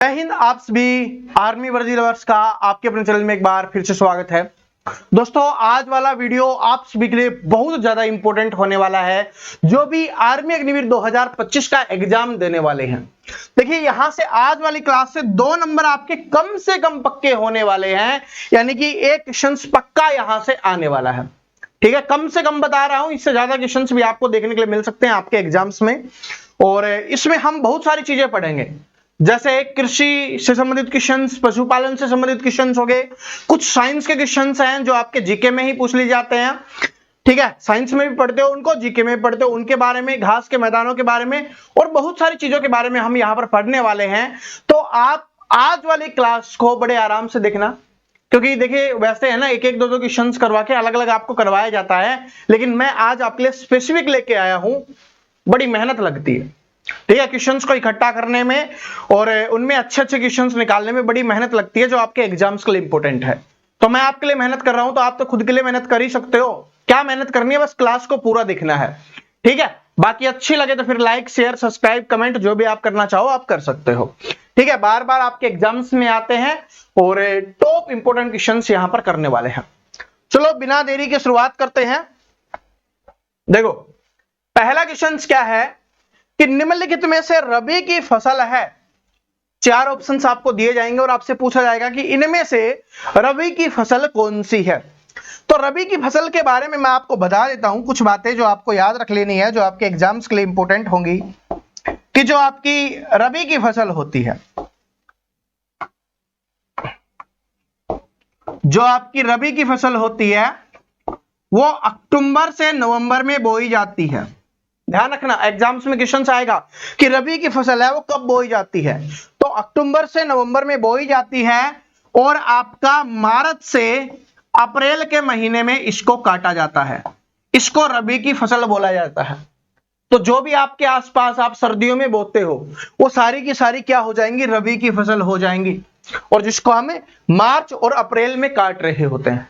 जय हिंद। आप सभी आर्मी वर्दी लवर्स का आपके अपने चैनल में एक बार फिर से स्वागत है। दोस्तों, आज वाला वीडियो आप सभी के लिए बहुत ज्यादा इंपॉर्टेंट होने वाला है, जो भी आर्मी अग्निवीर 2025 का एग्जाम देने वाले हैं। देखिए, यहां से आज वाली क्लास से 2 नंबर आपके कम से कम पक्के होने वाले हैं, यानी कि एक क्वेश्चन पक्का यहां से आने वाला है। ठीक है, कम से कम बता रहा हूं, इससे ज्यादा क्वेश्चन भी आपको देखने के लिए मिल सकते हैं आपके एग्जाम्स में। और इसमें हम बहुत सारी चीजें पढ़ेंगे, जैसे कृषि से संबंधित क्वेश्चंस, पशुपालन से संबंधित क्वेश्चंस हो गए, कुछ साइंस के क्वेश्चंस हैं जो आपके जीके में ही पूछ लिए जाते हैं। ठीक है, साइंस में भी पढ़ते हो उनको, जीके में भी पढ़ते हो उनके बारे में, घास के मैदानों के बारे में और बहुत सारी चीजों के बारे में हम यहां पर पढ़ने वाले हैं। तो आप आज वाली क्लास को बड़े आराम से देखना, क्योंकि देखिए वैसे है ना, एक एक दो क्वेश्चंस करवा के अलग अलग आपको करवाया जाता है, लेकिन मैं आज आपके लिए स्पेसिफिक लेके आया हूं। बड़ी मेहनत लगती है, ठीक है, क्वेश्चंस को इकट्ठा करने में और उनमें अच्छे अच्छे क्वेश्चंस निकालने में बड़ी मेहनत लगती है, जो आपके एग्जाम्स के लिए इंपॉर्टेंट है। तो मैं आपके लिए मेहनत कर रहा हूं, तो आप तो खुद के लिए मेहनत कर ही सकते हो। क्या मेहनत करनी है, बस क्लास को पूरा देखना है। ठीक है, बाकी अच्छी लगे तो फिर लाइक, शेयर, सब्सक्राइब, कमेंट जो भी आप करना चाहो आप कर सकते हो। ठीक है, बार बार आपके एग्जाम्स में आते हैं और टॉप इंपॉर्टेंट क्वेश्चंस यहां पर करने वाले हैं। चलो बिना देरी के शुरुआत करते हैं। देखो, पहला क्वेश्चन क्या है कि निम्नलिखित में से रबी की फसल है। 4 ऑप्शंस आपको दिए जाएंगे और आपसे पूछा जाएगा कि इनमें से रबी की फसल कौन सी है। तो रबी की फसल के बारे में मैं आपको बता देता हूं कुछ बातें जो आपको याद रख लेनी है, जो आपके एग्जाम्स के लिए इंपॉर्टेंट होंगी। कि जो आपकी रबी की फसल होती है, जो आपकी रबी की फसल होती है वो अक्टूबर से नवंबर में बोई जाती है। ध्यान रखना, एग्जाम्स में क्वेश्चन आएगा कि रबी की फसल है वो कब बोई जाती है। तो अक्टूबर से नवंबर में बोई जाती है और आपका मार्च से अप्रैल के महीने में इसको काटा जाता है। इसको रबी की फसल बोला जाता है। तो जो भी आपके आसपास आप सर्दियों में बोते हो वो सारी की सारी क्या हो जाएंगी, रबी की फसल हो जाएंगी, और जिसको हम मार्च और अप्रैल में काट रहे होते हैं।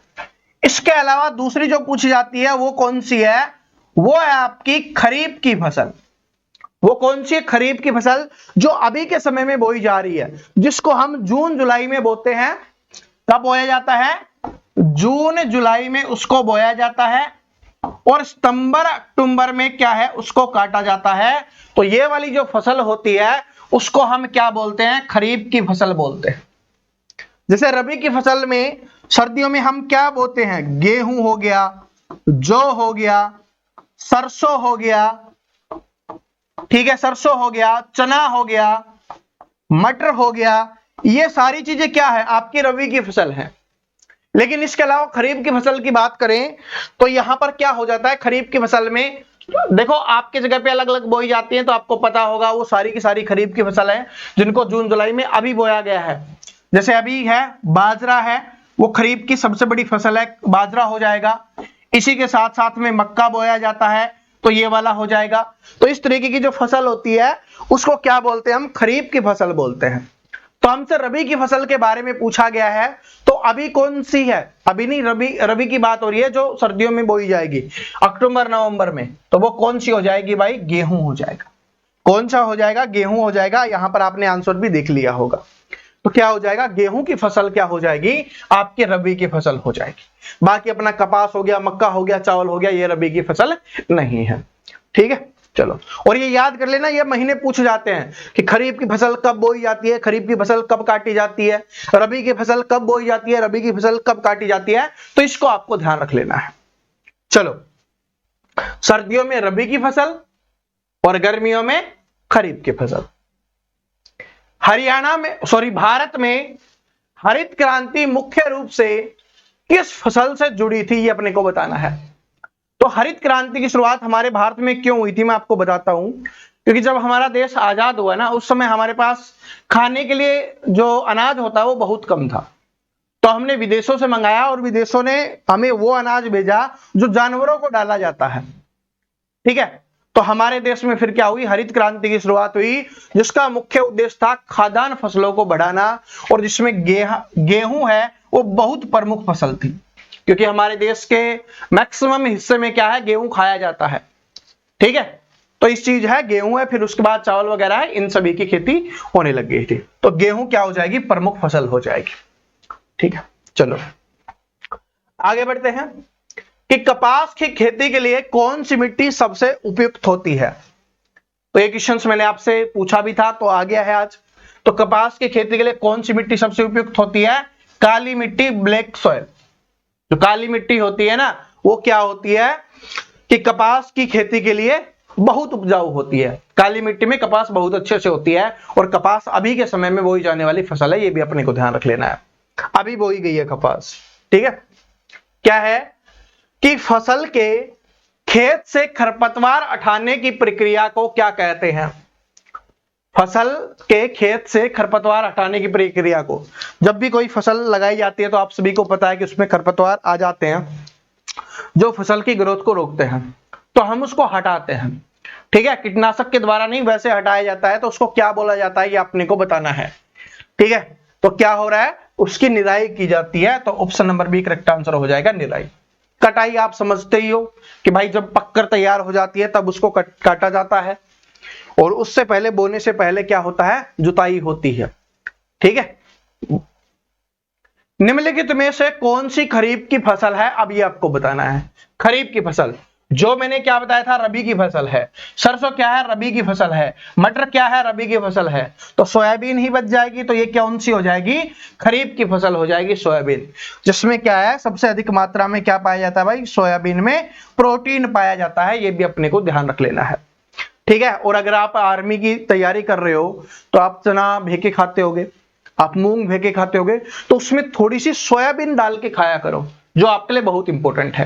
इसके अलावा दूसरी जो पूछी जाती है वो कौन सी है, वो है आपकी खरीफ की फसल। वो कौन सी खरीफ की फसल जो अभी के समय में बोई जा रही है, जिसको हम जून जुलाई में बोते हैं। कब बोया जाता है, जून जुलाई में उसको बोया जाता है और सितंबर अक्टूबर में क्या है, उसको काटा जाता है। तो ये वाली जो फसल होती है उसको हम क्या बोलते हैं, खरीफ की फसल बोलते हैं। जैसे रबी की फसल में सर्दियों में हम क्या बोते हैं, गेहूं हो गया, जौ हो गया, सरसों हो गया, ठीक है, सरसों हो गया, चना हो गया, मटर हो गया। ये सारी चीजें क्या है, आपकी रबी की फसल है। लेकिन इसके अलावा खरीफ की फसल की बात करें तो यहां पर क्या हो जाता है, खरीफ की फसल में देखो आपके जगह पे अलग अलग बोई जाती है, तो आपको पता होगा वो सारी की सारी खरीफ की फसल है जिनको जून जुलाई में अभी बोया गया है। जैसे अभी है बाजरा है, वो खरीफ की सबसे बड़ी फसल है, बाजरा हो जाएगा। इसी के साथ साथ में मक्का बोया जाता है, तो ये वाला हो जाएगा। तो इस तरीके की जो फसल होती है उसको क्या बोलते हैं, हम खरीफ की फसल बोलते हैं। तो हमसे रबी की फसल के बारे में पूछा गया है, तो अभी कौन सी है, अभी नहीं, रबी की बात हो रही है जो सर्दियों में बोई जाएगी अक्टूबर नवंबर में। तो वो कौन सी हो जाएगी भाई, गेहूं हो जाएगा। कौन सा हो जाएगा, गेहूं हो जाएगा। यहां पर आपने आंसर भी देख लिया होगा। तो क्या हो जाएगा, गेहूं की फसल क्या हो जाएगी, आपकी रबी की फसल हो जाएगी। बाकी अपना कपास हो गया, मक्का हो गया, चावल हो गया, ये रबी की फसल नहीं है। ठीक है, चलो, और ये याद कर लेना, ये महीने पूछ जाते हैं कि खरीफ की फसल कब बोई जाती है, खरीफ की फसल कब काटी जाती है, रबी की फसल कब बोई जाती है, रबी की फसल कब काटी जाती है। तो इसको आपको ध्यान रख लेना है। चलो, सर्दियों में रबी की फसल और गर्मियों में खरीफ की फसल। हरियाणा में, भारत में हरित क्रांति मुख्य रूप से किस फसल से जुड़ी थी, ये अपने को बताना है। तो हरित क्रांति की शुरुआत हमारे भारत में क्यों हुई थी, मैं आपको बताता हूं। क्योंकि जब हमारा देश आजाद हुआ ना, उस समय हमारे पास खाने के लिए जो अनाज होता है वो बहुत कम था। तो हमने विदेशों से मंगाया और विदेशों ने हमें वो अनाज भेजा जो जानवरों को डाला जाता है। ठीक है, तो हमारे देश में फिर क्या हुई, हरित क्रांति की शुरुआत हुई, जिसका मुख्य उद्देश्य था खाद्यान्न फसलों को बढ़ाना, और जिसमें गेहूं है वो बहुत प्रमुख फसल थी, क्योंकि हमारे देश के मैक्सिमम हिस्से में क्या है, गेहूं खाया जाता है। ठीक है, तो इस चीज है, गेहूं है, फिर उसके बाद चावल वगैरह है, इन सभी की खेती होने लग गई थी। तो गेहूं क्या हो जाएगी, प्रमुख फसल हो जाएगी। ठीक है, चलो आगे बढ़ते हैं कि कपास की खेती के लिए कौन सी मिट्टी सबसे उपयुक्त होती है। तो ये क्वेश्चन मैंने आपसे पूछा भी था, तो आ गया है आज। तो कपास की खेती के लिए कौन सी मिट्टी सबसे उपयुक्त होती है, काली मिट्टी, ब्लैक सॉइल। जो काली मिट्टी होती है ना, वो क्या होती है कि कपास की खेती के लिए बहुत उपजाऊ होती है। काली मिट्टी में कपास बहुत अच्छे से होती है, और कपास अभी के समय में बोई जाने वाली फसल है, ये भी अपने को ध्यान रख लेना है। अभी बोई गई है कपास। ठीक है, क्या है कि फसल के खेत से खरपतवार हटाने की प्रक्रिया को क्या कहते हैं। फसल के खेत से खरपतवार हटाने की प्रक्रिया को, जब भी कोई फसल लगाई जाती है तो आप सभी को पता है कि उसमें खरपतवार आ जाते हैं जो फसल की ग्रोथ को रोकते हैं, तो हम उसको हटाते हैं। ठीक है, कीटनाशक के द्वारा नहीं, वैसे हटाया जाता है, तो उसको क्या बोला जाता है ये अपने को बताना है। ठीक है, तो क्या हो रहा है, उसकी निराई की जाती है। तो option number B correct answer हो जाएगा, निराई। कटाई आप समझते ही हो कि भाई जब पककर तैयार हो जाती है तब उसको काटा जाता है, और उससे पहले, बोने से पहले क्या होता है, जुताई होती है। ठीक है, निम्नलिखित में से कौन सी खरीफ की फसल है, अब ये आपको बताना है। खरीफ की फसल, जो मैंने क्या बताया था, रबी की फसल है। सरसों क्या है, रबी की फसल है। मटर क्या है, रबी की फसल है। तो सोयाबीन ही बच जाएगी, तो ये कौन सी हो जाएगी, खरीफ की फसल हो जाएगी, सोयाबीन। जिसमें क्या है, सबसे अधिक मात्रा में क्या पाया जाता है भाई, सोयाबीन में प्रोटीन पाया जाता है, ये भी अपने को ध्यान रख लेना है। ठीक है, और अगर आप आर्मी की तैयारी कर रहे हो तो आप चना भेके खाते होगे, आप मूंग भेके खाते होगे, तो उसमें थोड़ी सी सोयाबीन डाल के खाया करो, जो आपके लिए बहुत इंपॉर्टेंट है।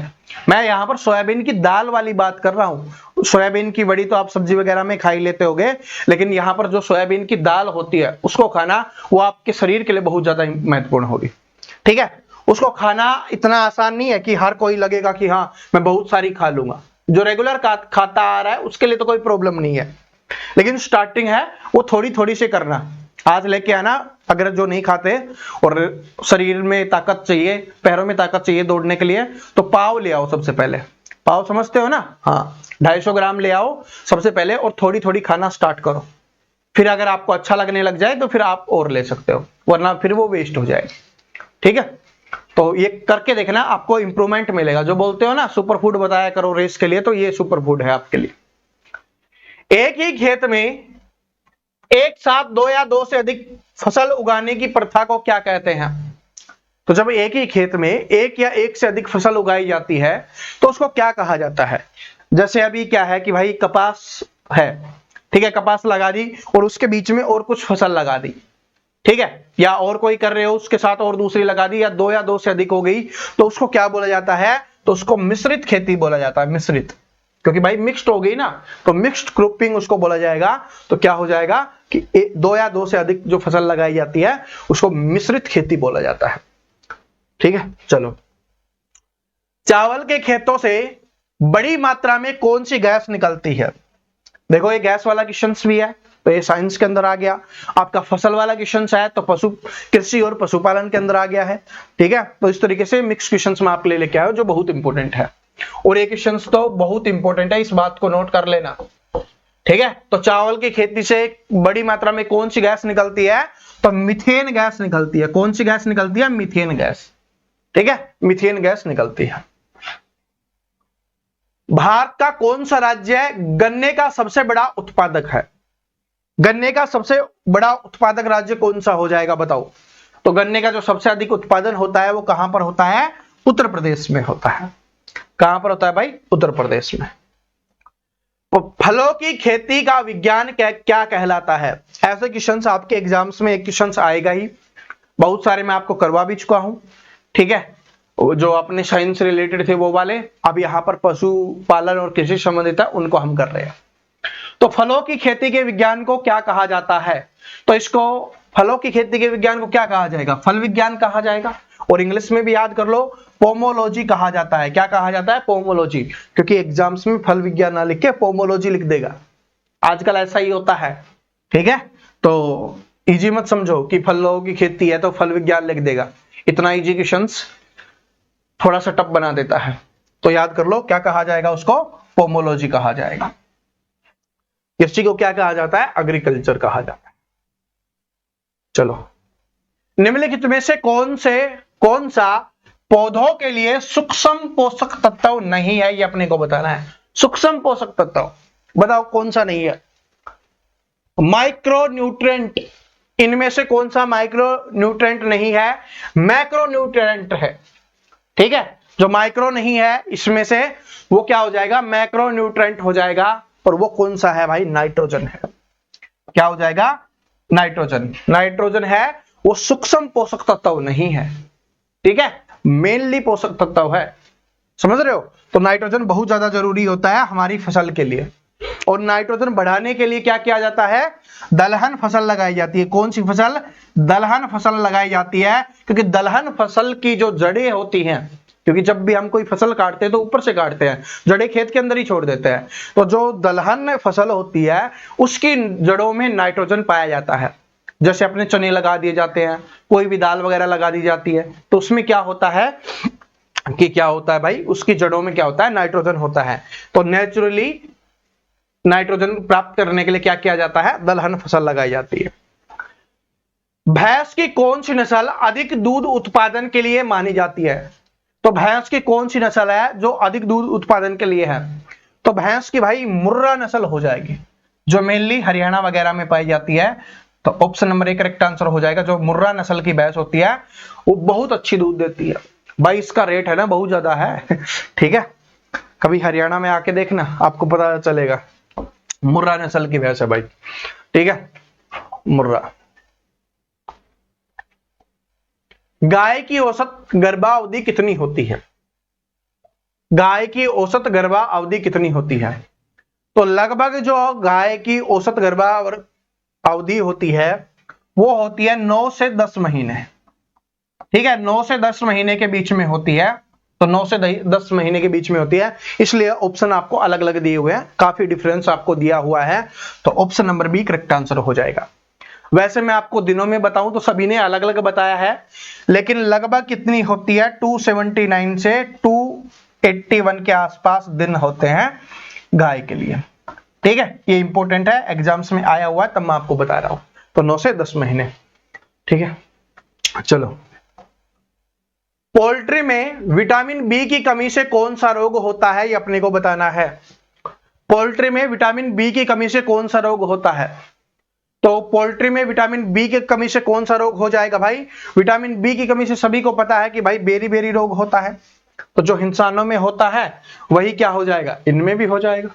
मैं यहाँ पर सोयाबीन की दाल वाली बात कर रहा हूँ। सोयाबीन की बड़ी तो आप सब्जी वगैरह में खा ही लेते होगे, लेकिन यहाँ पर जो सोयाबीन की दाल होती है उसको खाना, वो आपके शरीर के लिए बहुत ज्यादा महत्वपूर्ण होगी। ठीक है, उसको खाना इतना आसान नहीं है कि हर कोई लगेगा कि हाँ मैं बहुत सारी खा लूंगा। जो रेगुलर खाता आ रहा है उसके लिए तो कोई प्रॉब्लम नहीं है, लेकिन स्टार्टिंग है वो थोड़ी थोड़ी से करना, आज लेके आना। अगर जो नहीं खाते और शरीर में ताकत चाहिए, पैरों में ताकत चाहिए दौड़ने के लिए, तो पाव ले आओ सबसे पहले। पाव समझते हो ना, हाँ, 250 ग्राम ले आओ सबसे पहले, और थोड़ी थोड़ी खाना स्टार्ट करो। फिर अगर आपको अच्छा लगने लग जाए तो फिर आप और ले सकते हो, वरना फिर वो वेस्ट हो जाएगी। ठीक है, तो ये करके देखना, आपको इंप्रूवमेंट मिलेगा। जो बोलते हो ना सुपर फूड बताया करो रेस के लिए, तो ये सुपर फूड है आपके लिए। एक ही खेत में एक साथ दो या दो से अधिक फसल उगाने की प्रथा को क्या कहते हैं। तो जब एक ही खेत में एक या एक से अधिक फसल उगाई जाती है तो उसको क्या कहा जाता है। जैसे अभी क्या है कि भाई कपास है, ठीक है, कपास लगा दी और उसके बीच में और कुछ फसल लगा दी, ठीक है, या और कोई कर रहे हो उसके साथ और दूसरी लगा दी, या दो से अधिक हो गई, तो उसको क्या बोला जाता है, तो उसको मिश्रित खेती बोला जाता है। मिश्रित, क्योंकि भाई मिक्स्ड हो गई ना, तो मिक्स्ड क्रॉपिंग उसको बोला जाएगा। तो क्या हो जाएगा कि दो या दो से अधिक जो फसल लगाई जाती है उसको मिश्रित खेती बोला जाता है। ठीक है, चलो, चावल के खेतों से बड़ी मात्रा में कौन सी गैस निकलती है। देखो ये गैस वाला क्वेश्चन भी है, तो ये साइंस के अंदर आ गया। आपका फसल वाला क्वेश्चन है तो कृषि और पशुपालन के अंदर आ गया है। ठीक है, तो इस तरीके से मिक्स क्वेश्चन में आप लेके आए हो, जो बहुत इंपॉर्टेंट है। और ये क्वेश्चन तो बहुत इंपॉर्टेंट है, इस बात को नोट कर लेना। ठीक है, तो चावल की खेती से बड़ी मात्रा में कौन सी गैस निकलती है, तो मीथेन गैस निकलती है। कौन सी गैस निकलती है, मीथेन गैस। ठीक है, मीथेन गैस निकलती है। भारत का कौन सा राज्य गन्ने का सबसे बड़ा उत्पादक है। गन्ने का सबसे बड़ा उत्पादक राज्य कौन सा हो जाएगा, बताओ। तो गन्ने का जो सबसे अधिक उत्पादन होता है वो कहां पर होता है, उत्तर प्रदेश में होता है। कहां पर होता है भाई, उत्तर प्रदेश में। तो फलों की खेती का विज्ञान क्या कहलाता है। ऐसे क्वेश्चन आपके एग्जाम्स में एक क्वेश्चन आएगा ही, बहुत सारे मैं आपको करवा भी चुका हूं। ठीक है, जो अपने साइंस रिलेटेड थे वो वाले, अब यहाँ पर पशुपालन और कृषि संबंधित है, उनको हम कर रहे हैं। तो फलों की खेती के विज्ञान को क्या कहा जाता है, तो इसको फलों की खेती के विज्ञान को क्या कहा जाएगा, फल विज्ञान कहा जाएगा। और इंग्लिश में भी याद कर लो, पोमोलॉजी कहा जाता है। क्या कहा जाता है, पोमोलॉजी, क्योंकि एग्जाम्स में फल विज्ञान ना लिख के पोमोलॉजी लिख देगा, आजकल ऐसा ही होता है। ठीक है, तो इजी मत समझो कि फलों की खेती है तो फल विज्ञान लिख देगा, इतना इजी क्वेश्चंस थोड़ा सा टफ बना देता है। तो याद कर लो क्या कहा जाएगा, उसको पोमोलॉजी कहा जाएगा। कृषि को क्या कहा जाता है, एग्रीकल्चर कहा जाता है। चलो, निम्नलिखित में से कौन सा पौधों के लिए सूक्ष्म पोषक तत्व नहीं है, ये अपने को बताना है। सूक्ष्म पोषक तत्व बताओ कौन सा नहीं है। माइक्रो न्यूट्रिएंट, इनमें से कौन सा माइक्रो न्यूट्रिएंट नहीं है? मैक्रो न्यूट्रिएंट है। ठीक है, जो माइक्रो नहीं है इसमें से वो क्या हो जाएगा? मैक्रो न्यूट्रिएंट हो जाएगा। और वो कौन सा है भाई? नाइट्रोजन है। क्या हो जाएगा? नाइट्रोजन। नाइट्रोजन है, वो सूक्ष्म पोषक तत्व नहीं है। ठीक है, मेनली पोषक तत्व है। समझ रहे हो? तो नाइट्रोजन बहुत ज्यादा जरूरी होता है हमारी फसल के लिए। और नाइट्रोजन बढ़ाने के लिए क्या किया जाता है? दलहन फसल लगाई जाती है। कौन सी फसल? दलहन फसल लगाई जाती है, क्योंकि दलहन फसल की जो जड़ें होती हैं, क्योंकि जब भी हम कोई फसल काटते हैं तो ऊपर से काटते हैं, जड़ें खेत के अंदर ही छोड़ देते हैं। तो जो दलहन फसल होती है उसकी जड़ों में नाइट्रोजन पाया जाता है। जैसे अपने चने लगा दिए जाते हैं, कोई भी दाल वगैरह लगा दी जाती है, तो उसमें क्या होता है कि क्या होता है भाई? उसकी जड़ों में क्या होता है? नाइट्रोजन होता है। तो नेचुरली नाइट्रोजन प्राप्त करने के लिए क्या किया जाता है? दलहन फसल लगाई जाती है। भैंस की कौन सी नस्ल अधिक दूध उत्पादन के लिए मानी जाती है? तो भैंस की कौन सी नस्ल है जो अधिक दूध उत्पादन के लिए है? तो भैंस की भाई मुर्रा नस्ल हो जाएगी, जो मेनली हरियाणा वगैरह में पाई जाती है। तो ऑप्शन नंबर 1 करेक्ट आंसर हो जाएगा। जो मुर्रा नस्ल की भैंस होती है वो बहुत अच्छी दूध देती है भाई। इसका रेट है ना बहुत ज्यादा है। ठीक है, कभी हरियाणा में आके देखना, आपको पता चलेगा। मुर्रा नस्ल की भैंस है भाई। ठीक है, मुर्रा। गाय की औसत गर्भावधि कितनी होती है? गाय की औसत गर्भावधि कितनी होती है? तो लगभग जो गाय की औसत गर्भावधि होती है वो होती है 9 से 10 महीने। ठीक है, 9 से 10 महीने के बीच में होती है। तो 9 से 10 महीने के बीच में होती है, इसलिए ऑप्शन आपको अलग अलग दिए हुए हैं, काफी डिफरेंस आपको दिया हुआ है। तो option number B correct answer हो जाएगा। वैसे मैं आपको दिनों में बताऊं तो सभी ने अलग अलग बताया है, लेकिन लगभग कितनी होती है? 279 से 281 के आसपास दिन होते हैं गाय के लिए। ठीक है, ये इंपॉर्टेंट है, एग्जाम्स में आया हुआ है, तब मैं आपको बता रहा हूं। तो 9 से 10 महीने। ठीक है, चलो। पोल्ट्री में विटामिन बी की कमी से कौन सा रोग होता है, ये अपने को बताना है। पोल्ट्री में विटामिन बी की कमी से कौन सा रोग होता है? तो पोल्ट्री में विटामिन बी की कमी से कौन सा रोग हो जाएगा भाई? विटामिन बी की कमी से सभी को पता है कि भाई बेरी बेरी रोग होता है। तो जो इंसानों में होता है वही क्या हो जाएगा? इनमें भी हो जाएगा।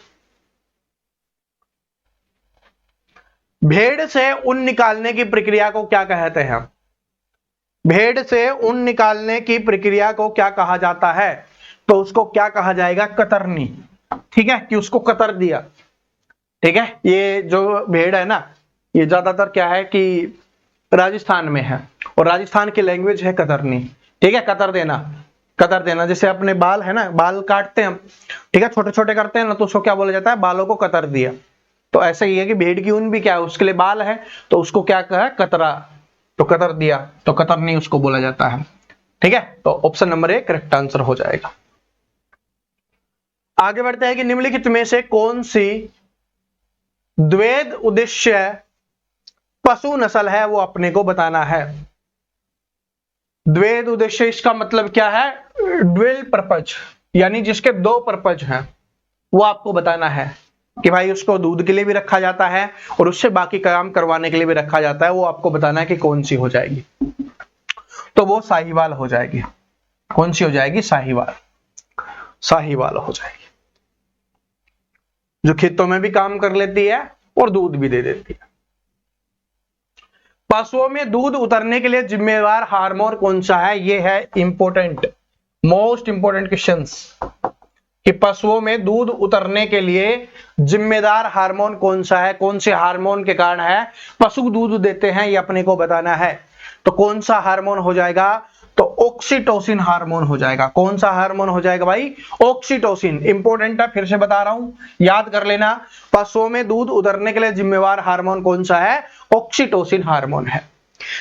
भेड़ से ऊन निकालने की प्रक्रिया को क्या कहते हैं? भेड़ से ऊन निकालने की प्रक्रिया को क्या कहा जाता है? तो उसको क्या कहा जाएगा? कतरनी। ठीक है, कि उसको कतर दिया। ठीक है, ये जो भेड़ है ना, ये ज्यादातर क्या है कि राजस्थान में है, और राजस्थान की लैंग्वेज है कतरनी। ठीक है, कतर देना, कतर देना। जैसे अपने बाल है ना, बाल काटते हैं, ठीक है, छोटे छोटे करते हैं ना, तो उसको क्या बोला जाता है? बालों को कतर दिया। तो ऐसा ही है कि भेड़ की ऊन भी क्या है? उसके लिए बाल है, तो उसको क्या कहा? कतरा। तो कतर दिया, तो कतरनी उसको बोला जाता है। ठीक है, तो ऑप्शन नंबर 1 करेक्ट आंसर हो जाएगा। आगे बढ़ते हैं कि निम्नलिखित में से कौन सी द्वैध उद्देश्य पशु नस्ल है, वो अपने को बताना है। द्वैध उद्देश्य, इसका मतलब क्या है? ड्यूल पर्पज, यानी जिसके 2 पर्पज हैं, वो आपको बताना है कि भाई उसको दूध के लिए भी रखा जाता है और उससे बाकी काम करवाने के लिए भी रखा जाता है। वो आपको बताना है कि कौन सी हो जाएगी। तो वो साहीवाल हो जाएगी। कौन सी हो जाएगी? साहीवाल। साहीवाल हो जाएगी, जो खेतों में भी काम कर लेती है और दूध भी दे देती है। पशुओं में दूध उतरने के लिए जिम्मेवार हार्मोन कौन सा है? ये है इंपॉर्टेंट, मोस्ट इंपॉर्टेंट क्वेश्चंस, कि पशुओं में दूध उतरने के लिए जिम्मेदार हार्मोन कौन सा है? कौन से हार्मोन के कारण है पशु दूध देते हैं, ये अपने को बताना है। तो कौन सा हार्मोन हो जाएगा? तो ऑक्सीटोसिन हार्मोन हो जाएगा। कौन सा हार्मोन हो जाएगा भाई? ऑक्सीटोसिन। इंपॉर्टेंट है, फिर से बता रहा हूं, याद कर लेना। पशुओं में दूध उतरने के लिए जिम्मेवार हार्मोन कौन सा है? ऑक्सीटोसिन हार्मोन है।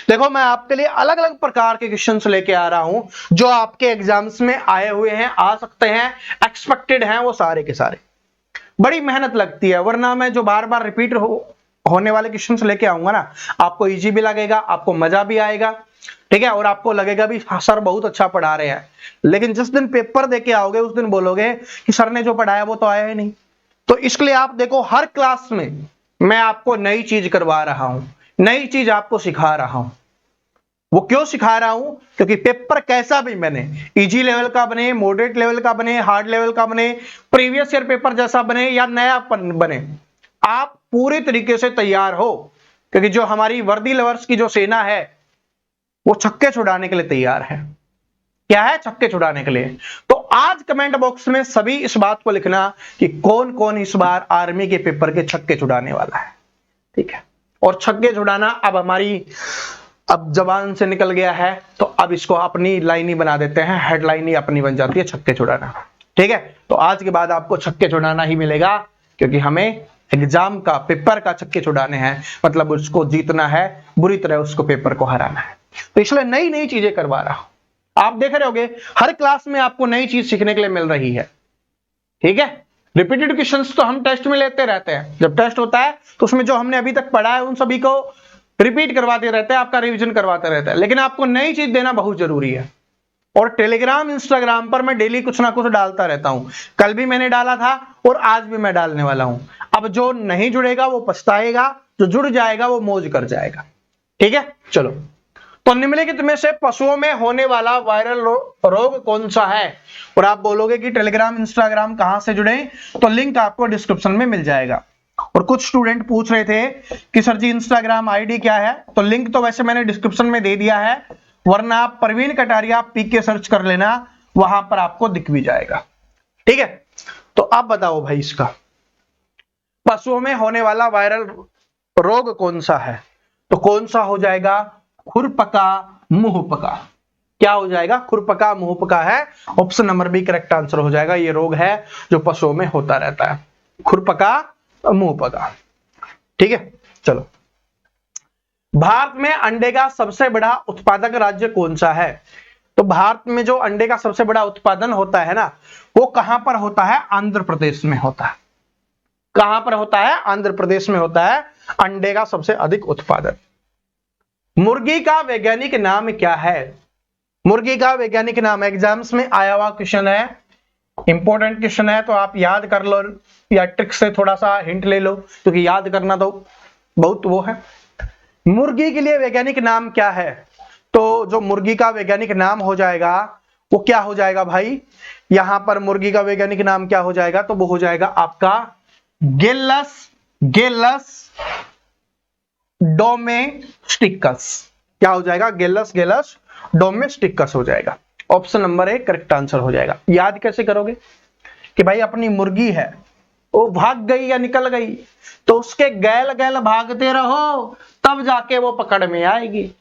देखो, मैं आपके लिए अलग अलग प्रकार के क्वेश्चंस लेके आ रहा हूं जो आपके एग्जाम्स में आए हुए हैं, आ सकते हैं, एक्सपेक्टेड हैं, वो सारे के सारे। बड़ी मेहनत लगती है, वरना मैं जो बार बार रिपीट होने वाले क्वेश्चंस लेके आऊंगा ना, आपको इजी भी लगेगा, आपको मजा भी आएगा, ठीक है, और आपको लगेगा भी हाँ, सर बहुत अच्छा पढ़ा रहे हैं। लेकिन जिस दिन पेपर देके आओगे उस दिन बोलोगे कि सर ने जो पढ़ाया वो तो आया ही नहीं। तो इसलिए आप देखो, हर क्लास में मैं आपको नई चीज करवा रहा हूं, नई चीज आपको सिखा रहा हूं। वो क्यों सिखा रहा हूं? क्योंकि पेपर कैसा भी बने, इजी लेवल का बने, मॉडरेट लेवल का बने, हार्ड लेवल का बने, प्रीवियस ईयर पेपर जैसा बने या नया बने, आप पूरी तरीके से तैयार हो। क्योंकि जो हमारी वर्दी लवर्स की जो सेना है वो छक्के छुड़ाने के लिए तैयार है। क्या है? छक्के छुड़ाने के लिए। तो आज कमेंट बॉक्स में सभी इस बात को लिखना कि कौन कौन इस बार आर्मी के पेपर के छक्के छुड़ाने वाला है, ठीक है। और छक्के छुड़ाना अब हमारी अब जबान से निकल गया है, तो अब इसको अपनी लाइन ही बना देते हैं, हेडलाइन ही अपनी बन जाती है छक्के छुड़ाना, ठीक है। तो आज के बाद आपको छक्के छुड़ाना ही मिलेगा, क्योंकि हमें एग्जाम का पेपर का छक्के छुड़ाने हैं, मतलब उसको जीतना है, बुरी तरह उसको पेपर को हराना है। तो इसलिए नई नई चीजें करवा रहा हूं। आप देख रहे होगे हर क्लास में आपको नई चीज सीखने के लिए मिल रही है, ठीक है। रिपीटेड क्वेश्चंस तो हम टेस्ट में लेते रहते हैं, जब टेस्ट होता है तो उसमें जो हमने अभी तक पढ़ा है उन सभी को रिपीट करवाते रहते हैं, आपका रिवीजन करवाते रहता है। लेकिन आपको नई चीज देना बहुत जरूरी है। और टेलीग्राम इंस्टाग्राम पर मैं डेली कुछ ना कुछ डालता रहता हूं। कल भी मैंने डाला था और आज भी मैं डालने वाला हूं। अब जो नहीं जुड़ेगा वो पछताएगा, जो जुड़ जाएगा वो मौज कर जाएगा, ठीक है। चलो, तो निम्नलिखित में से पशुओं में होने वाला वायरल रोग कौन सा है? और आप बोलोगे कि टेलीग्राम इंस्टाग्राम कहां से जुड़े, तो लिंक आपको डिस्क्रिप्शन में मिल जाएगा। और कुछ स्टूडेंट पूछ रहे थे कि सर जी इंस्टाग्राम आईडी क्या है, तो लिंक तो वैसे मैंने डिस्क्रिप्शन में दे दिया है, वरना आप प्रवीण कटारिया पीके सर्च कर लेना, वहां पर आपको दिख भी जाएगा, ठीक है। तो आप बताओ भाई, इसका पशुओं में होने वाला वायरल रोग कौन सा है? तो कौन सा हो जाएगा? खुरपका मुंहपका। क्या हो जाएगा? खुरपका मुंहपका है। Option number B correct answer हो जाएगा। ये रोग है जो पशुओं में होता रहता है, खुरपका मुंहपका, ठीक है। चलो, भारत में अंडे का सबसे बड़ा उत्पादक राज्य कौन सा है? तो भारत में जो अंडे का सबसे बड़ा उत्पादन होता है ना, वो कहां पर होता है? आंध्र प्रदेश में होता है। कहां पर होता है? आंध्र प्रदेश में होता है अंडे का सबसे अधिक उत्पादन। मुर्गी का वैज्ञानिक नाम क्या है? मुर्गी का वैज्ञानिक नाम एग्जाम्स में आया हुआ क्वेश्चन है, इंपॉर्टेंट क्वेश्चन है, तो आप याद कर लो या ट्रिक से थोड़ा सा हिंट ले लो, क्योंकि याद करना तो बहुत वो है। मुर्गी के लिए वैज्ञानिक नाम क्या है? तो जो मुर्गी का वैज्ञानिक नाम हो जाएगा वो क्या हो जाएगा भाई? यहां पर मुर्गी का वैज्ञानिक नाम क्या हो जाएगा? तो वो हो जाएगा आपका गेलस डोमेस्टिकस। क्या हो जाएगा? गेलस डोमेस्टिकस हो जाएगा। ऑप्शन नंबर 1 करेक्ट आंसर हो जाएगा। याद कैसे करोगे कि भाई अपनी मुर्गी है, वो भाग गई या निकल गई, तो उसके गैल गैल भागते रहो, तब जाके वो पकड़ में आएगी।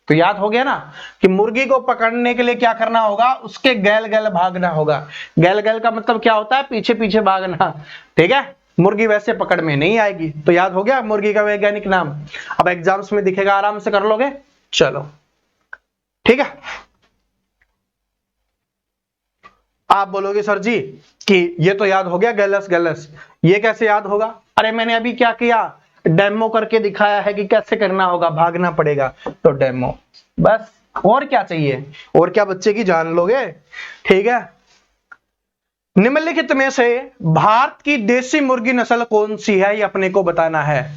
तो याद हो गया ना कि मुर्गी को पकड़ने के लिए क्या करना होगा? उसके गैल गैल भागना होगा। गैल गैल का मतलब क्या होता है? पीछे पीछे भागना, ठीक है। मुर्गी वैसे पकड़ में नहीं आएगी। तो याद हो गया मुर्गी का वैज्ञानिक नाम। अब एग्जाम्स में दिखेगा, आराम से कर लोगे। चलो, ठीक है। आप बोलोगे सर जी कि ये तो याद हो गया गेलस, ये कैसे याद होगा? अरे मैंने अभी क्या किया, डेमो करके दिखाया है कि कैसे करना होगा, भागना पड़ेगा, तो डेमो, बस। और क्या चाहिए? और क्या बच्चे की जान लोगे, ठीक है। निम्नलिखित में से भारत की देसी मुर्गी नस्ल कौन सी है, ये अपने को बताना है।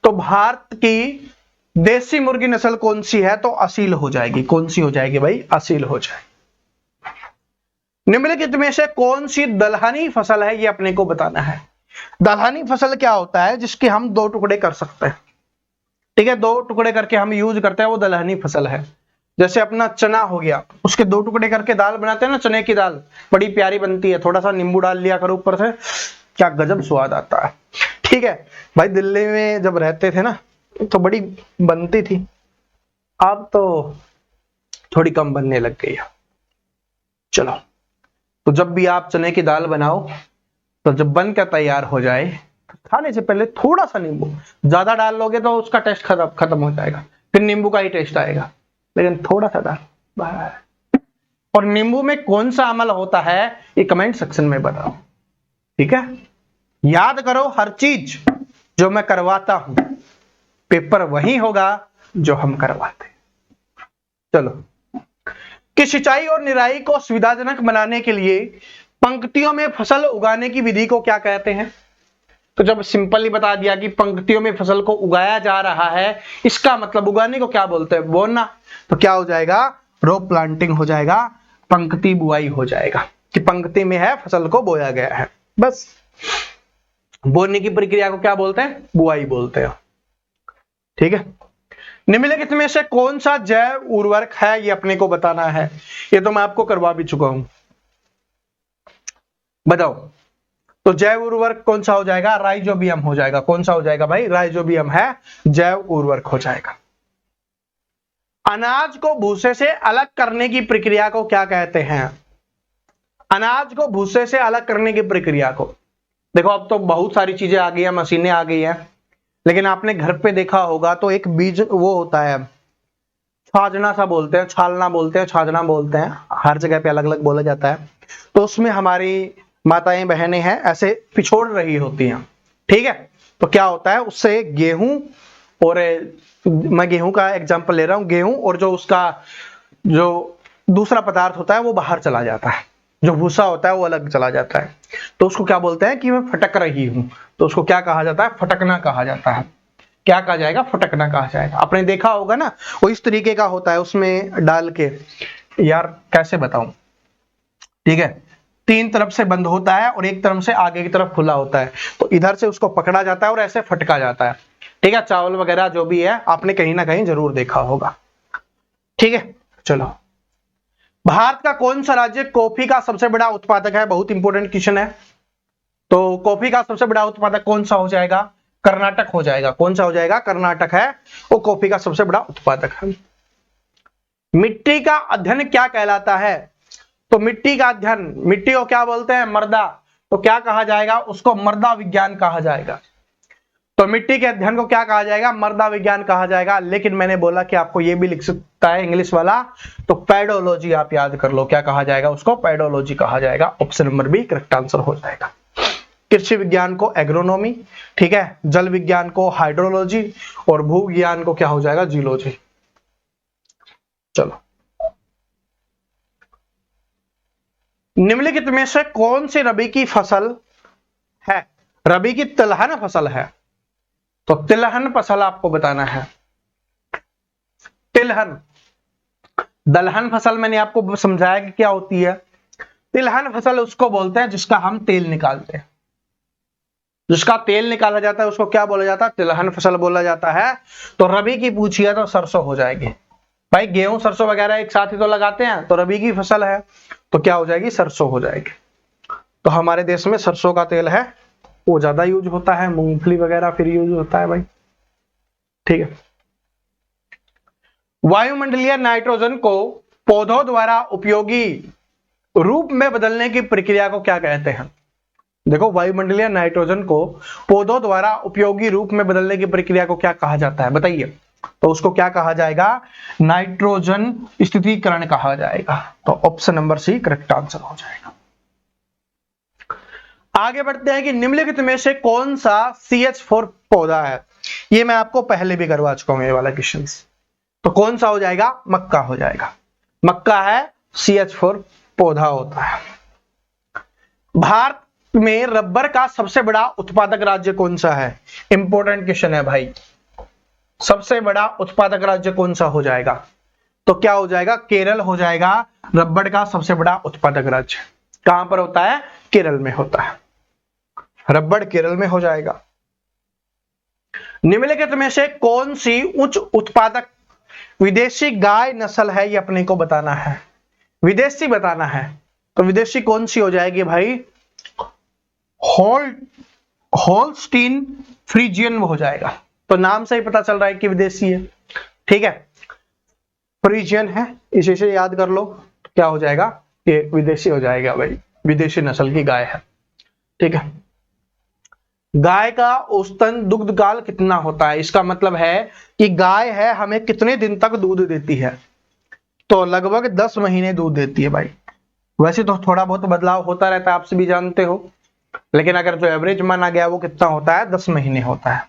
तो भारत की देसी मुर्गी नस्ल कौन सी है? तो असील हो जाएगी। कौन सी हो जाएगी भाई? असील हो जाएगी। निम्नलिखित में से कौन सी दलहनी फसल है, ये अपने को बताना है। दलहनी फसल क्या होता है? जिसके हम 2 टुकड़े कर सकते हैं, ठीक है। 2 टुकड़े करके हम यूज करते हैं, वो दलहनी फसल है। जैसे अपना चना हो गया, उसके 2 टुकड़े करके दाल बनाते हैं ना, चने की दाल, बड़ी प्यारी बनती है। थोड़ा सा नींबू डाल लिया करो ऊपर से, क्या गजब स्वाद आता है, ठीक है। भाई दिल्ली में जब रहते थे ना तो बड़ी बनती थी, अब तो थोड़ी कम बनने लग गई है। चलो, तो जब भी आप चने की दाल बनाओ, तो जब बनकर तैयार हो जाए, खाने से पहले थोड़ा सा नींबू, ज्यादा डाल लोगे तो उसका टेस्ट खत्म हो जाएगा, फिर नींबू का ही टेस्ट आएगा। लेकिन थोड़ा सा डाल। और नींबू में कौन सा अमल होता है, ये कमेंट सेक्शन में बताओ, ठीक है। याद करो हर चीज जो मैं करवाता हूं, पेपर वही होगा जो हम करवाते। चलो, कि सिंचाई और निराई को सुविधाजनक बनाने के लिए पंक्तियों में फसल उगाने की विधि को क्या कहते हैं? तो जब सिंपली बता दिया कि पंक्तियों में फसल को उगाया जा रहा है, इसका मतलब उगाने को क्या बोलते हैं? बोना। तो क्या हो जाएगा? रो प्लांटिंग हो जाएगा, पंक्ति बुआई हो जाएगा, कि पंक्ति में है फसल को बोया गया है। बस, बोने की प्रक्रिया को क्या बोलते हैं? बुआई बोलते हैं। ठीक है। निम्नलिखित में से कौन सा जैव उर्वरक है, ये अपने को बताना है। ये तो मैं आपको करवा भी चुका हूं, बताओ। तो जैव उर्वरक कौन सा हो जाएगा? राइजोबियम हो जाएगा। कौन सा हो जाएगा भाई? राइजोबियम है जैव उर्वरक हो जाएगा। अनाज को भूसे से अलग करने की प्रक्रिया को क्या कहते हैं? अनाज को भूसे से अलग करने की प्रक्रिया को, देखो अब तो बहुत सारी चीजें आ गई है, मशीनें आ गई है, लेकिन आपने घर पे देखा होगा तो एक बीज वो होता है, छाजना सा बोलते हैं, छालना बोलते हैं, छाजना बोलते हैं, हर जगह पे अलग अलग बोला जाता है। तो उसमें हमारी माताएं बहनें हैं ऐसे पिछोड़ रही होती हैं। ठीक है। तो क्या होता है, उससे गेहूं, और मैं गेहूं का एग्जांपल ले रहा हूं, गेहूं और जो उसका जो दूसरा पदार्थ होता है वो बाहर चला जाता है, जो भूसा होता है वो अलग चला जाता है। तो उसको क्या बोलते हैं कि मैं फटक रही हूं, तो उसको क्या कहा जाता है? फटकना कहा जाता है। क्या कहा जाएगा? फटकना कहा जाएगा। आपने देखा होगा ना, वो इस तरीके का होता है, उसमें डाल के, यार कैसे बताऊं, ठीक है, 3 तरफ से बंद होता है और एक तरफ से आगे की तरफ खुला होता है, तो इधर से उसको पकड़ा जाता है और ऐसे फटका जाता है। ठीक है, चावल वगैरह जो भी है आपने कहीं ना कहीं जरूर देखा होगा। ठीक है। चलो, भारत का कौन सा राज्य कॉफी का सबसे बड़ा उत्पादक है? बहुत इंपॉर्टेंट क्वेश्चन है। तो कॉफी का सबसे बड़ा उत्पादक कौन सा हो जाएगा? कर्नाटक हो जाएगा। कौन सा हो जाएगा? कर्नाटक है वो कॉफी का सबसे बड़ा उत्पादक है। मिट्टी का अध्ययन क्या कहलाता है? तो मिट्टी का अध्ययन, मिट्टी को क्या बोलते हैं? मृदा। तो क्या कहा जाएगा? उसको मृदा विज्ञान कहा जाएगा। तो मिट्टी के अध्ययन को क्या कहा जाएगा? मृदा विज्ञान कहा जाएगा। लेकिन मैंने बोला कि आपको ये भी लिख सकता है इंग्लिश वाला, तो पेडोलॉजी आप याद कर लो। क्या कहा जाएगा उसको? पेडोलॉजी कहा जाएगा। Option number B correct answer हो जाएगा। कृषि विज्ञान को एग्रोनॉमी, ठीक है, जल विज्ञान को हाइड्रोलॉजी, और भू विज्ञान को क्या हो जाएगा? जियोलॉजी। चलो, निम्नलिखित में से कौन सी रबी की फसल है? रबी की तिलहन फसल है। तो तिलहन फसल आपको बताना है। तिलहन, दलहन फसल मैंने आपको समझाया कि क्या होती है। तिलहन फसल उसको बोलते हैं जिसका हम तेल निकालते हैं, जिसका तेल निकाला जाता है उसको क्या बोला जाता है? तिलहन फसल बोला जाता है। तो रबी की पूछिए तो सरसों हो जाएगी। भाई गेहूं सरसों वगैरह एक साथ ही तो लगाते हैं, तो रबी की फसल है तो क्या हो जाएगी? सरसों हो जाएगी। तो हमारे देश में सरसों का तेल है वो ज्यादा यूज होता है, मूंगफली वगैरह फिर यूज होता है भाई। ठीक है। वायुमंडलीय नाइट्रोजन को पौधों द्वारा उपयोगी रूप में बदलने की प्रक्रिया को क्या कहते हैं? देखो, वायुमंडलीय नाइट्रोजन को पौधों द्वारा उपयोगी रूप में बदलने की प्रक्रिया को क्या कहा जाता है? बताइए। तो उसको क्या कहा जाएगा? नाइट्रोजन स्थितीकरण कहा जाएगा। तो option number C correct answer हो जाएगा। आगे बढ़ते हैं कि निम्नलिखित में से कौन सा CH4 पौधा है? ये मैं आपको पहले भी करवा चुका हूं ये वाला क्वेश्चन। तो कौन सा हो जाएगा? मक्का हो जाएगा। मक्का है CH4 पौधा होता है। भारत में रबर का सबसे बड़ा उत्पादक राज्य कौन सा है? इंपॉर्टेंट क्वेश्चन है भाई। सबसे बड़ा उत्पादक राज्य कौन सा हो जाएगा? तो क्या हो जाएगा? केरल हो जाएगा रबर का सबसे बड़ा उत्पादक राज्य। कहां पर होता है? केरल में होता है। रबर केरल में हो जाएगा। निम्नलिखित में से कौन सी उच्च उत्पादक विदेशी गाय नस्ल है? ये अपने को बताना है। विदेशी बताना है। तो विदेशी कौन सी हो जाएगी भाई? होल्स्टीन फ्रीजियन हो जाएगा। तो नाम से ही पता चल रहा है कि विदेशी है। ठीक है, फ्रीजियन है, इसी से याद कर लो। क्या हो जाएगा? ये विदेशी हो जाएगा भाई, विदेशी नस्ल की गाय है। ठीक है। गाय का औसतन दुग्ध काल कितना होता है? इसका मतलब है कि गाय है हमें कितने दिन तक दूध देती है? तो लगभग 10 महीने दूध देती है भाई। वैसे तो थोड़ा बहुत बदलाव होता रहता है, आप सभी जानते हो, लेकिन अगर जो एवरेज माना गया वो कितना होता है? 10 महीने होता है।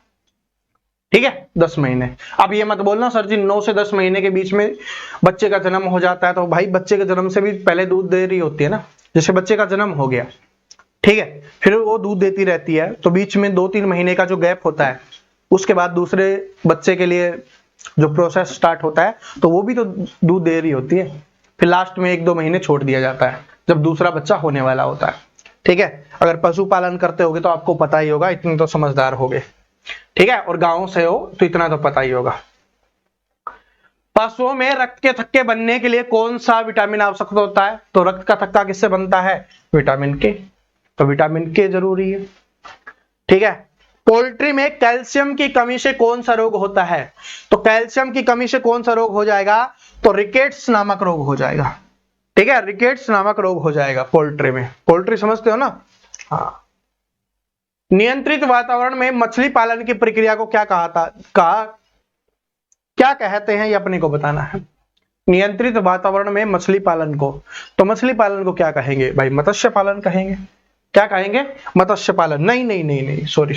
ठीक है, 10 महीने। अब ये मत बोलना सर जी 9 से 10 महीने के बीच में बच्चे का जन्म हो जाता है, तो भाई बच्चे के जन्म से भी पहले दूध दे रही होती है ना। जैसे बच्चे का जन्म हो गया, ठीक है, फिर वो दूध देती रहती है, तो बीच में 2-3 महीने का जो गैप होता है, उसके बाद दूसरे बच्चे के लिए जो प्रोसेस स्टार्ट होता है, तो वो भी तो दूध दे रही होती है। फिर लास्ट में 1-2 महीने छोड़ दिया जाता है जब दूसरा बच्चा होने वाला होता है। ठीक है, अगर पशुपालन करते होगे तो आपको पता ही होगा, इतने तो समझदार होगे। ठीक है, और गांव से हो तो इतना तो पता ही होगा। पशुओं में रक्त के थक्के बनने के लिए कौन सा विटामिन आवश्यक होता है? तो रक्त का थक्का किससे बनता है? विटामिन के। तो विटामिन के जरूरी है। ठीक है, पोल्ट्री में कैल्शियम की कमी से कौन सा रोग होता है? तो कैल्शियम की कमी से कौन सा रोग हो जाएगा? तो रिकेट्स नामक रोग हो जाएगा। ठीक है, रिकेट्स नामक रोग हो जाएगा पोल्ट्री में। पोल्ट्री समझते हो ना? हाँ। नियंत्रित वातावरण में मछली पालन की प्रक्रिया को क्या क्या कहते हैं, ये अपने को बताना है। नियंत्रित वातावरण में मछली पालन को, तो मछली पालन को क्या कहेंगे भाई? मत्स्य पालन कहेंगे। क्या कहेंगे? मत्स्य पालन। नहीं, सॉरी,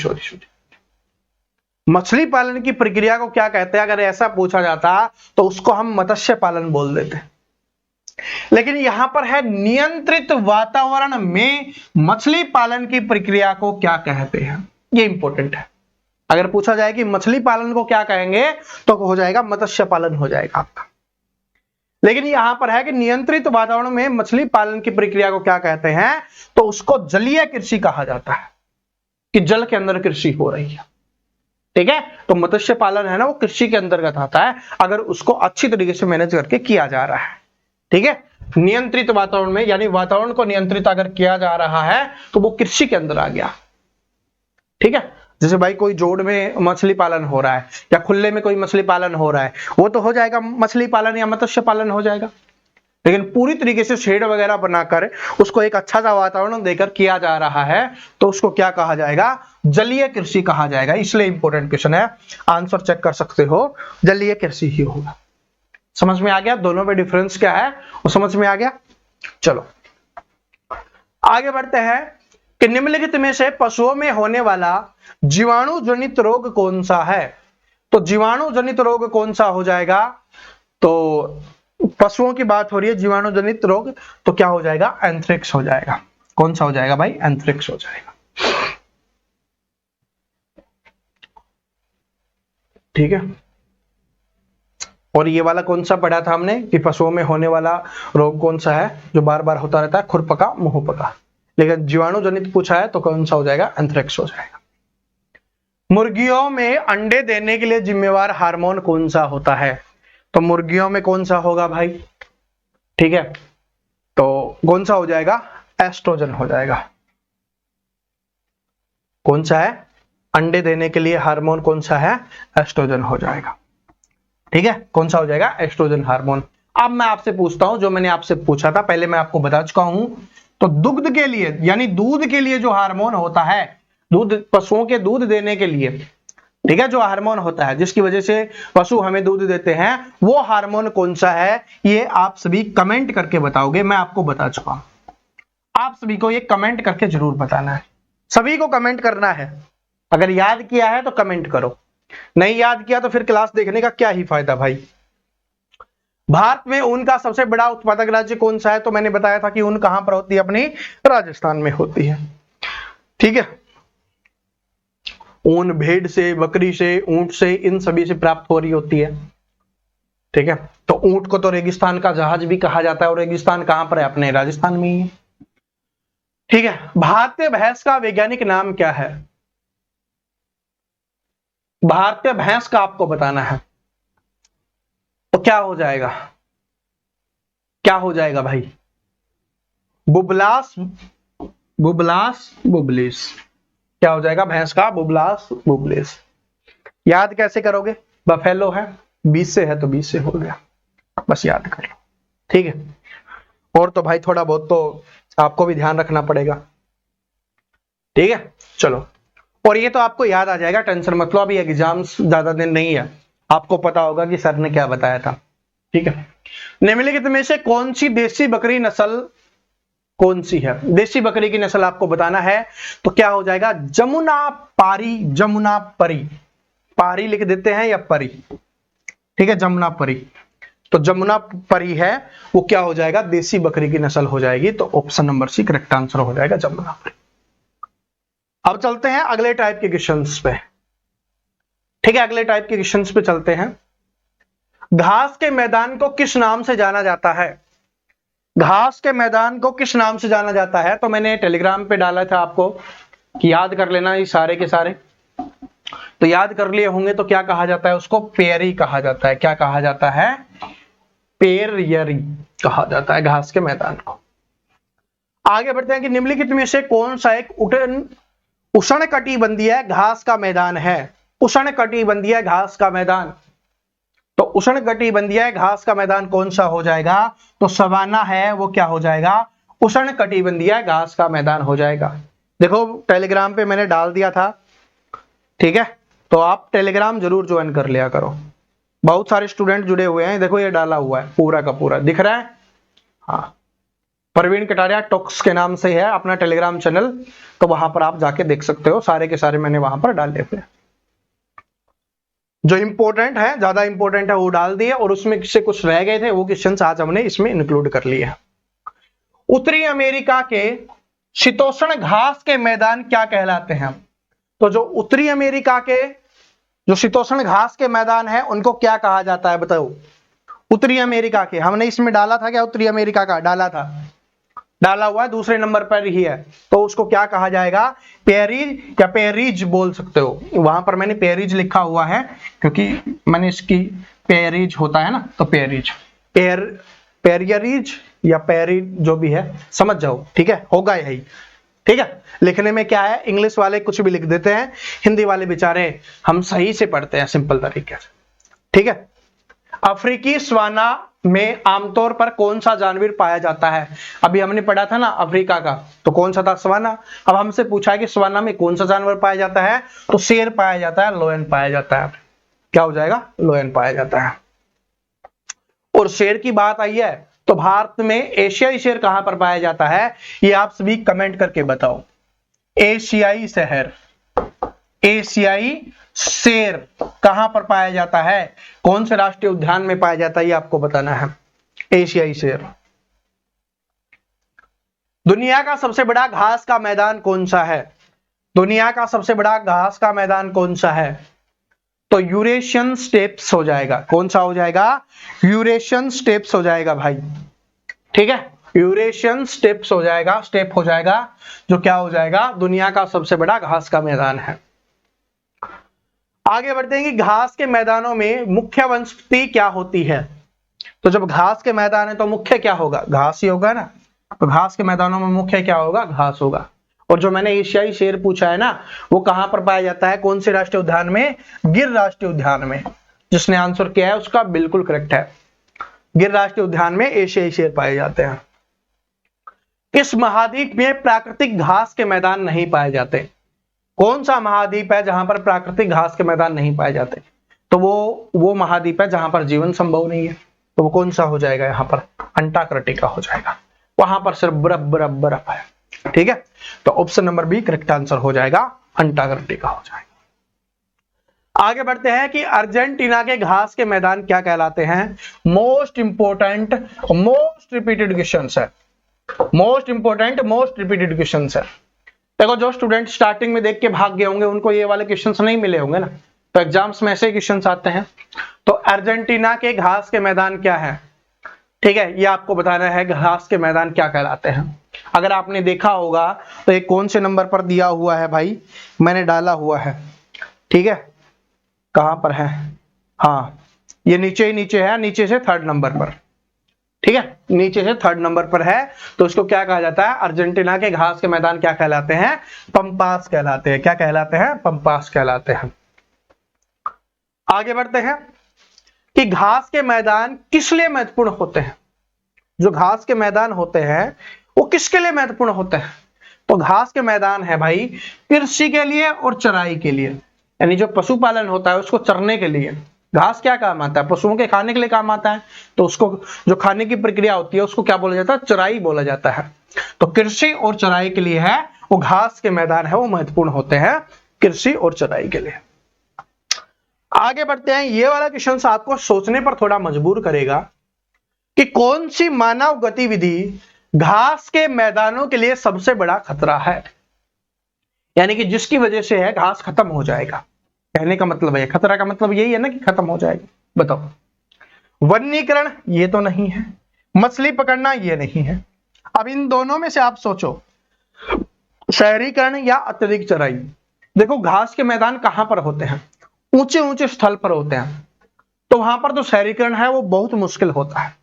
मछली पालन की प्रक्रिया को क्या कहते हैं? अगर ऐसा पूछा जाता तो उसको हम मत्स्य पालन बोल देते, लेकिन यहां पर है नियंत्रित वातावरण में मछली पालन की प्रक्रिया को क्या कहते हैं, ये इंपॉर्टेंट है। अगर पूछा जाए कि मछली पालन को क्या कहेंगे तो हो जाएगा मत्स्य पालन हो जाएगा आपका। लेकिन यहां पर है कि नियंत्रित वातावरण में मछली पालन की प्रक्रिया को क्या कहते हैं, तो उसको जलीय कृषि कहा जाता है, कि जल के अंदर कृषि हो रही है। ठीक है, तो मत्स्य पालन है ना, वो कृषि के अंतर्गत आता है, अगर उसको अच्छी तरीके से मैनेज करके किया जा रहा है। ठीक है, नियंत्रित वातावरण में यानी वातावरण को नियंत्रित अगर किया जा रहा है तो वो कृषि के अंदर आ गया। ठीक है, जैसे भाई कोई जोड़ में मछली पालन हो रहा है या खुले में कोई मछली पालन हो रहा है, वो तो हो जाएगा मछली पालन या मत्स्य पालन हो जाएगा। लेकिन पूरी तरीके से शेड वगैरह बनाकर उसको एक अच्छा सा वातावरण देकर किया जा रहा है, तो उसको क्या कहा जाएगा? जलीय कृषि कहा जाएगा। इसलिए इंपॉर्टेंट क्वेश्चन है, आंसर चेक कर सकते हो, जलीय कृषि ही होगा। समझ में आ गया दोनों में डिफरेंस क्या है, वो समझ में आ गया। चलो आगे बढ़ते हैं कि निम्नलिखित में से पशुओं में होने वाला जीवाणु जनित रोग कौन सा है? तो जीवाणु जनित रोग कौन सा हो जाएगा? तो पशुओं की बात हो रही है, जीवाणु जनित रोग, तो क्या हो जाएगा? एंथ्रेक्स हो जाएगा। कौन सा हो जाएगा भाई? एंथ्रेक्स हो जाएगा। ठीक है, और ये वाला कौन सा पढ़ा था हमने कि पशुओं में होने वाला रोग कौन सा है जो बार बार होता रहता है? खुरपका, मुंहपका। लेकिन जीवाणु जनित पूछा है तो कौन सा हो जाएगा? एंथ्रेक्स हो जाएगा। मुर्गियों में अंडे देने के लिए जिम्मेवार हार्मोन कौन सा होता है? तो मुर्गियों में कौन सा होगा भाई? ठीक है, तो कौन सा हो जाएगा? एस्ट्रोजन हो जाएगा। कौन सा है? अंडे देने के लिए हार्मोन कौन सा है? एस्ट्रोजन हो जाएगा। ठीक है, कौन सा हो जाएगा? Estrogen hormone. अब मैं आपसे पूछता हूं, जो मैंने आपसे पूछा था पहले, मैं आपको बता चुका हूं। तो दुग्ध के लिए यानी दूध के लिए जो हार्मोन होता है, दूध पशुओं के दूध देने के लिए, ठीक है, जो हार्मोन होता है जिसकी वजह से पशु हमें दूध देते हैं, वो हार्मोन कौन सा है, ये आप सभी कमेंट करके बताओगे। मैं आपको बता चुका हूं, आप सभी को ये कमेंट करके जरूर बताना है। सभी को कमेंट करना है। अगर याद किया है तो कमेंट करो, नहीं याद किया तो फिर क्लास देखने का क्या ही फायदा भाई। भारत में ऊन का सबसे बड़ा उत्पादक राज्य कौन सा है? तो मैंने बताया था कि ऊन कहां पर होती है? अपनी राजस्थान में होती है। ठीक है, ऊन भेड़ से, बकरी से, ऊंट से, इन सभी से प्राप्त हो रही होती है। ठीक है, तो ऊंट को तो रेगिस्तान का जहाज भी कहा जाता है, और रेगिस्तान कहां पर है? अपने राजस्थान में ही है। ठीक है, भारतीय भैंस का वैज्ञानिक नाम क्या है? भारतीय भैंस का आपको बताना है, तो क्या हो जाएगा? क्या हो जाएगा भाई? बुबलास बुबलिस। क्या हो जाएगा भैंस का? बुबलास बुबलिस। याद कैसे करोगे? बफेलो है, 20 से है तो 20 से हो गया, बस याद कर लो। ठीक है, और तो भाई थोड़ा बहुत तो आपको भी ध्यान रखना पड़ेगा। ठीक है, चलो, और ये तो आपको याद आ जाएगा, टेंशन मत लो, अभी एग्जाम्स ज्यादा दिन नहीं है, आपको पता होगा कि सर ने क्या बताया था। ठीक है, निम्नलिखित में से कौन सी देसी बकरी नस्ल कौन सी है? देसी बकरी की नस्ल आपको बताना है, तो क्या हो जाएगा? जमुना पारी, जमुना परी। पारी लिख देते हैं या परी, ठीक है, जमुना परी। तो जमुना परी है वो क्या हो जाएगा, देसी बकरी की नस्ल हो जाएगी। तो option number C correct answer हो जाएगा, जमुना परी। अब चलते हैं अगले टाइप के क्वेश्चंस पे, ठीक है, अगले टाइप के क्वेश्चंस पे चलते हैं। घास के मैदान को किस नाम से जाना जाता है? घास के मैदान को किस नाम से जाना जाता है? तो मैंने टेलीग्राम पे डाला था आपको कि याद कर लेना ये सारे के सारे, तो याद कर लिए होंगे। तो क्या कहा जाता है उसको? पेरी कहा जाता है। क्या कहा जाता है? पेरियरी कहा जाता है घास के मैदान को। आगे बढ़ते हैं कि निम्नलिखित में से कौन सा एक उष्णकटिबंधीय घास का मैदान है? उष्णकटिबंधीय घास का मैदान, तो उष्णकटिबंधीय घास का मैदान कौन सा हो जाएगा? तो सवाना है वो क्या हो जाएगा? उष्णकटिबंधीय घास का मैदान हो जाएगा। देखो टेलीग्राम पे मैंने डाल दिया था, ठीक है, तो आप टेलीग्राम जरूर ज्वाइन कर लिया करो। बहुत सारे स्टूडेंट जुड़े हुए हैं, देखो ये डाला हुआ है पूरा का पूरा, दिख रहा है? हाँ, प्रवीण कटारिया टॉक्स के नाम से है अपना टेलीग्राम चैनल, तो वहां पर आप जाके देख सकते हो, सारे के सारे मैंने वहां पर डाले हुए। जो इंपॉर्टेंट है, ज्यादा इंपॉर्टेंट है वो डाल दिए, और उसमें से कुछ रह गए थे वो क्वेश्चंस आज हमने इसमें इंक्लूड कर लिए। उत्तरी अमेरिका के शीतोष्ण घास के मैदान क्या कहलाते हैं? तो जो उत्तरी अमेरिका के जो शीतोष्ण घास के मैदान है उनको क्या कहा जाता है बताओ? उत्तरी अमेरिका के, हमने इसमें डाला था क्या? उत्तरी अमेरिका का डाला था, डाला हुआ है, दूसरे नंबर पर ही है, तो उसको क्या कहा जाएगा? पेरीज या पेरीज बोल सकते हो। वहां पर मैंने पेरीज लिखा हुआ है क्योंकि मैंने इसकी पेरीज होता है ना, तो पेरीज, पेरियरीज या पेरी जो भी है समझ जाओ, ठीक है, होगा यही, ठीक है। लिखने में क्या है, इंग्लिश वाले कुछ भी लिख देते हैं, हिंदी वाले बेचारे हम सही से पढ़ते हैं सिंपल तरीके से, ठीक है। अफ्रीकी स्वाना में आमतौर पर कौन सा जानवर पाया जाता है? अभी हमने पढ़ा था ना अफ्रीका का, तो कौन सा था? स्वाना। अब हमसे पूछा है कि स्वाना में कौन सा जानवर पाया जाता है, तो शेर पाया जाता है, लोयन पाया जाता है। क्या हो जाएगा? लोयन पाया जाता है। और शेर की बात आई है तो भारत में एशियाई शेर कहां पर पाया जाता है, ये आप सभी कमेंट करके बताओ। एशियाई शहर, एशियाई शेर कहां पर पाया जाता है, कौन से राष्ट्रीय उद्यान में पाया जाता है, ये आपको बताना है। एशियाई शेर। दुनिया का सबसे बड़ा घास का मैदान कौन सा है? दुनिया का सबसे बड़ा घास का मैदान कौन सा है? तो यूरेशियन स्टेप्स हो जाएगा। कौन सा हो जाएगा? यूरेशियन स्टेप्स हो जाएगा भाई, ठीक है, यूरेशियन स्टेप्स हो जाएगा, स्टेप हो जाएगा, जो क्या हो जाएगा? दुनिया का सबसे बड़ा घास का मैदान है। आगे बढ़ते हैं कि घास के मैदानों में मुख्य वनस्पति क्या होती है? तो जब घास के मैदान है तो मुख्य क्या होगा? घास ही होगा ना। तो घास के मैदानों में मुख्य क्या होगा? घास होगा। और जो मैंने एशियाई शेर पूछा है ना, वो कहां पर पाया जाता है, कौन से राष्ट्रीय उद्यान में? गिर राष्ट्रीय उद्यान में। जिसने आंसर किया है उसका बिल्कुल करेक्ट है, गिर राष्ट्रीय उद्यान में एशियाई शेर पाए जाते हैं। इस महाद्वीप में प्राकृतिक घास के मैदान नहीं पाए जाते। कौन सा महाद्वीप है जहां पर प्राकृतिक घास के मैदान नहीं पाए जाते? तो वो महाद्वीप है जहां पर जीवन संभव नहीं है। तो वो कौन सा हो जाएगा? यहाँ पर अंटार्कटिका हो जाएगा, वहां पर सिर्फ बर्फ बर्फ बर्फ है, ठीक है। तो option number B correct answer हो जाएगा, अंटार्कटिका हो जाएगा। आगे बढ़ते हैं कि अर्जेंटीना के घास के मैदान क्या कहलाते हैं? Most important, most repeated question है, most important, most repeated question है। देखो जो स्टूडेंट स्टार्टिंग में देख के भाग गए होंगे उनको ये वाले क्वेश्चंस नहीं मिले होंगे ना, तो एग्जाम्स में ऐसे क्वेश्चंस आते हैं। तो अर्जेंटीना के घास के मैदान क्या है, ठीक है, ये आपको बताना है घास के मैदान क्या कहलाते हैं। अगर आपने देखा होगा तो ये कौन से नंबर पर दिया हुआ है भाई, मैंने डाला हुआ है, ठीक है, कहां पर है? हाँ, ये नीचे ही नीचे है, नीचे से 3rd नंबर पर, ठीक है, नीचे से 3rd नंबर पर है। तो इसको क्या कहा जाता है? अर्जेंटीना के घास के मैदान क्या कहलाते हैं? पंपास कहलाते हैं। क्या कहलाते हैं? पंपास कहलाते हैं। आगे बढ़ते हैं कि घास के मैदान किस लिए महत्वपूर्ण होते हैं? जो घास के मैदान होते हैं वो किसके लिए महत्वपूर्ण होते हैं? तो घास के मैदान है भाई कृषि के लिए और चराई के लिए, यानी जो पशुपालन होता है उसको चरने के लिए घास क्या काम आता है? पशुओं के खाने के लिए काम आता है। तो उसको जो खाने की प्रक्रिया होती है उसको क्या बोला जाता है? चराई बोला जाता है। तो कृषि और चराई के लिए है वो घास के मैदान है वो महत्वपूर्ण होते हैं, कृषि और चराई के लिए। आगे बढ़ते हैं। ये वाला क्वेश्चन आपको सोचने पर थोड़ा मजबूर करेगा कि कौन सी मानव गतिविधि घास के मैदानों के लिए सबसे बड़ा खतरा है, यानी कि जिसकी वजह से है घास खत्म हो जाएगा। कहने का मतलब है, खतरा का मतलब यही है ना कि खत्म हो जाएगा। बताओ, वनीकरण ये तो नहीं है, मछली पकड़ना ये नहीं है। अब इन दोनों में से आप सोचो, शहरीकरण या अत्यधिक चराई। देखो, घास के मैदान कहां पर होते हैं? ऊंचे ऊंचे स्थल पर होते हैं, तो वहां पर जो शहरीकरण है वो बहुत मुश्किल होता है।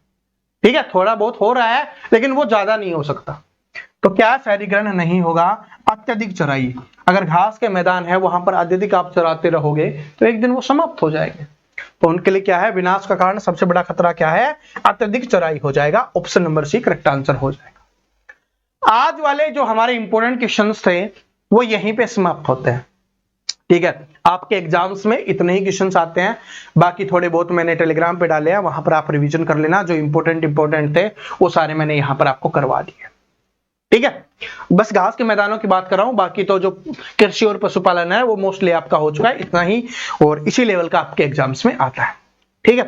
ठीक है, थोड़ा बहुत हो रहा है लेकिन वो ज्यादा नहीं हो सकता। तो क्या शहरीकरण नहीं होगा? अत्यधिक चराई। अगर घास के मैदान है वहां पर अत्यधिक आप चराते रहोगे तो एक दिन वो समाप्त हो जाएंगे। तो उनके लिए क्या है, विनाश का कारण, सबसे बड़ा खतरा क्या है? अत्यधिक चराई हो जाएगा। Option number C correct answer हो जाएगा। आज वाले जो हमारे इंपोर्टेंट क्वेश्चंस थे वो यहीं पे समाप्त होते हैं। ठीक है, आपके एग्जाम्स में इतने ही क्वेश्चंस आते हैं, बाकी थोड़े बहुत मैंने टेलीग्राम पे डाले हैं, वहां पर आप रिवीजन कर लेना। जो इंपोर्टेंट थे वो सारे मैंने यहां पर आपको करवा दिए। ठीक है, बस घास के मैदानों की बात कर रहा हूं, बाकी तो जो कृषि और पशुपालन है वो मोस्टली आपका हो चुका है, इतना ही, और इसी लेवल का आपके एग्जाम्स में आता है। ठीक है,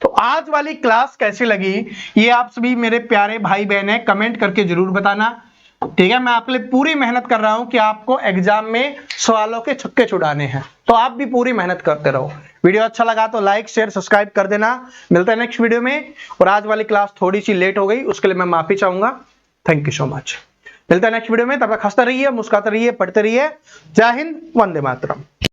तो आज वाली क्लास कैसी लगी ये आप सभी मेरे प्यारे भाई बहन है कमेंट करके जरूर बताना। ठीक है, मैं आपके लिए पूरी मेहनत कर रहा हूं कि आपको एग्जाम में सवालों के छक्के छुड़ाने हैं, तो आप भी पूरी मेहनत करते रहो। वीडियो अच्छा लगा तो लाइक शेयर सब्सक्राइब कर देना। मिलता है नेक्स्ट वीडियो में। और आज वाली क्लास थोड़ी सी लेट हो गई, उसके लिए मैं माफी चाहूंगा। Thank you so much. मिलता है नेक्स्ट वीडियो में, तब तक हंसते रहिए, मुस्कुराते रहिए, पढ़ते रहिए। जय हिंद, वंदे मातरम।